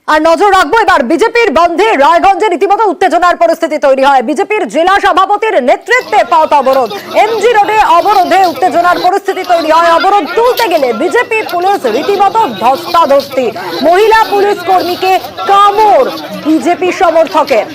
আর নজর রাখবো এবার বিজেপির বন্ধে রায়গঞ্জে রীতিমতো উত্তেজনার পরিস্থিতি তৈরি হয়। বিজেপির জেলা সভাপতির নেতৃত্বে পথ অবরোধ, এমজি রোডে অবরোধে উত্তেজনার পরিস্থিতি তৈরি হয়। অবরোধ তুলতে গেলে বিজেপি পুলিশ রীতিমতো ধস্তাধস্তি, মহিলা পুলিশ কর্মীকে কামড় বিজেপি সমর্থকের।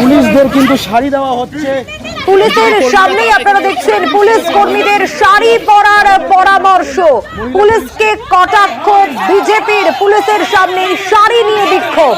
পুলিশদের কিন্তু শাড়ি দেওয়া হচ্ছে। পুলিশের সামনেই আপনারা দেখছেন পুলিশ কর্মীদের শাড়ি পরার পরামর্শ, পুলিশকে কটাক্ষ বিজেপির। পুলিশের সামনে শাড়ি নিয়ে বিক্ষোভ।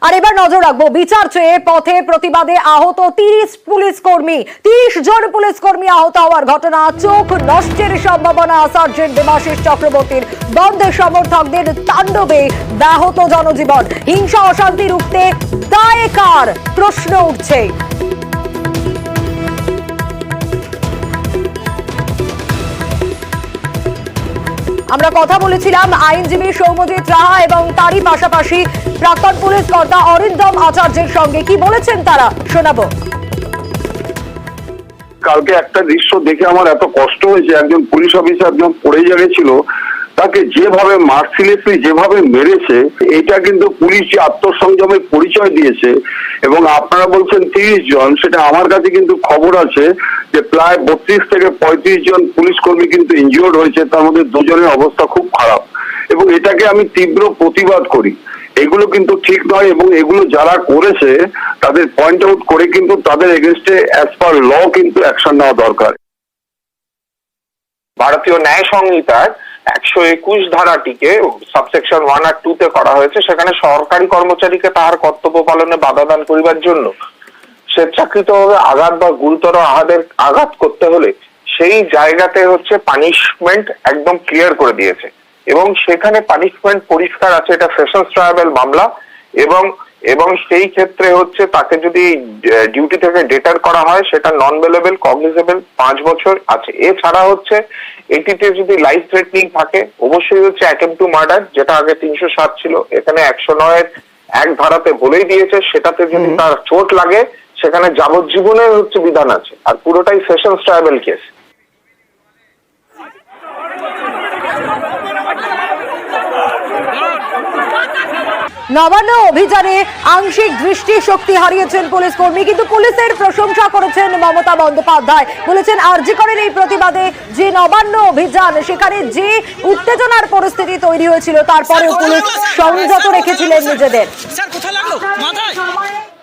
আর এবার নজর রাখবো বিচার চেয়ে পথে প্রতিবাদে আহত 30 পুলিশ কর্মী, 30 জন পুলিশ কর্মী আহত হওয়ার ঘটনা। চোখ নষ্টের সম্ভাবনা সার্জেন্ট দেবাশিস চক্রবর্তীর। বন্ধের সমর্থকদের তাণ্ডবে ব্যাহত জনজীবন। হিংসা অশান্তি রুখতে দায় কার প্রশ্ন উঠছে। আমরা কথা বলেছিলাম আইনজীবী সৌম্যজিৎ রাহা এবং তারই পাশাপাশি প্রাক্তন পুলিশ কর্তা অরিন্দম আচার্যের সঙ্গে কি বলেছেন তারা শোনাবো। কালকে একটা দৃশ্য দেখে আমার এত কষ্ট হয়েছে। একজন পুলিশ অফিসার যখন পড়ে গেছিল, তাকে যেভাবে মার্সিলেসলি যেভাবে মেরেছে, এটা কিন্তু পুলিশ যে আত্মসংযমের পরিচয় দিয়েছে। এবং আপনারা বলছেন 30 জন, সেটা আমার কাছে কিন্তু খবর আছে যে প্রায় 32 থেকে 35 জন পুলিশ কর্মী কিন্তু ইনজিওর্ড হয়েছে, তার মধ্যে 2 জনের অবস্থা খুব খারাপ। এবং এটাকে আমি তীব্র প্রতিবাদ করি। এগুলো কিন্তু ঠিক নয় এবং এগুলো যারা করেছে তাদের পয়েন্ট আউট করে কিন্তু তাদের এগেনস্টে অ্যাজ পার ল কিন্তু অ্যাকশন নেওয়া দরকার। ভারতীয় ন্যায় সংহিতার 121 ধারাটিকে সাবসেকশন 1 আর 2 তে করা হয়েছে। সেখানে সরকারি কর্মচারীকে তাহার কর্তব্য পালনে বাধা দান করিবার জন্য স্বেচ্ছাকৃতভাবে আঘাত বা গুরুতর আঘাত করতে হলে সেই জায়গাতে পানিশমেন্ট একদম ক্লিয়ার করে দিয়েছে এবং সেখানে পানিশমেন্ট পরিষ্কার আছে। এটা সেশনস ট্রায়াল মামলা এবং সেই ক্ষেত্রে তাকে যদি ডিউটি থেকে ডেটার করা হয় সেটা নন বেলেবল কগনিজেবল 5 বছর আছে। এছাড়া এটিতে যদি লাইফ থ্রেটনিং থাকে অবশ্যই অ্যাটেম্পট টু মার্ডার, যেটা আগে 307 ছিল, এখানে 109 এর 1 ধারাতে বলেই দিয়েছে সেটাতে যদি তার চোট লাগে সেখানে যাবজ্জীবনের বিধান আছে। আর পুরোটাই সেশনস ট্রায়াল কেস। নবান্ন অভিযানে আংশিক দৃষ্টিশক্তি হারিয়েছেন পুলিশ কর্মী, কিন্তু পুলিশের প্রশংসা করেছেন মমতা বন্দ্যোপাধ্যায়। বলেছেন আরজিকরের এই প্রতিবাদে যে নবান্ন অভিযান, সেখানে যে উত্তেজনার পরিস্থিতি তৈরি হয়েছিল তারপরেও পুলিশ সংযত রেখেছিলেন নিজেদের।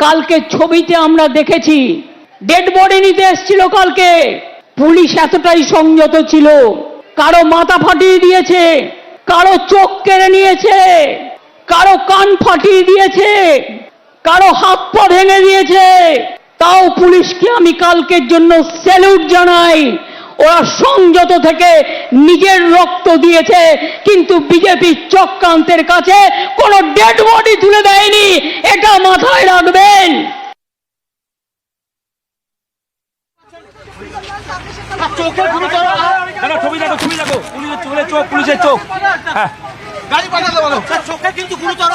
কালকে ছবিতে আমরা দেখেছি ডেড বডি নিতে এসেছিল কালকে, পুলিশ এতটাই সংযত ছিল। কারো মাথা ফাটিয়ে দিয়েছে, কারো চোখ কেড়ে নিয়েছে, কারো কান ফাটিয়ে দিয়েছে, কারো হাত পা ভেঙে দিয়েছে। তাও পুলিশকে আমি কালকের জন্য স্যালুট জানাই। ওরা সংযত থেকে নিজের রক্ত দিয়েছে, কিন্তু বিজেপি চক্রান্তের কাছে কোনো ডেড বডি তুলে দেয়নি, এটা মাথায় রাখবেন। পুলিশের চোখ, পুলিশের চোখ, গাড়ি পাঠাতে বলো, চোখে কিন্তু গুরুতর।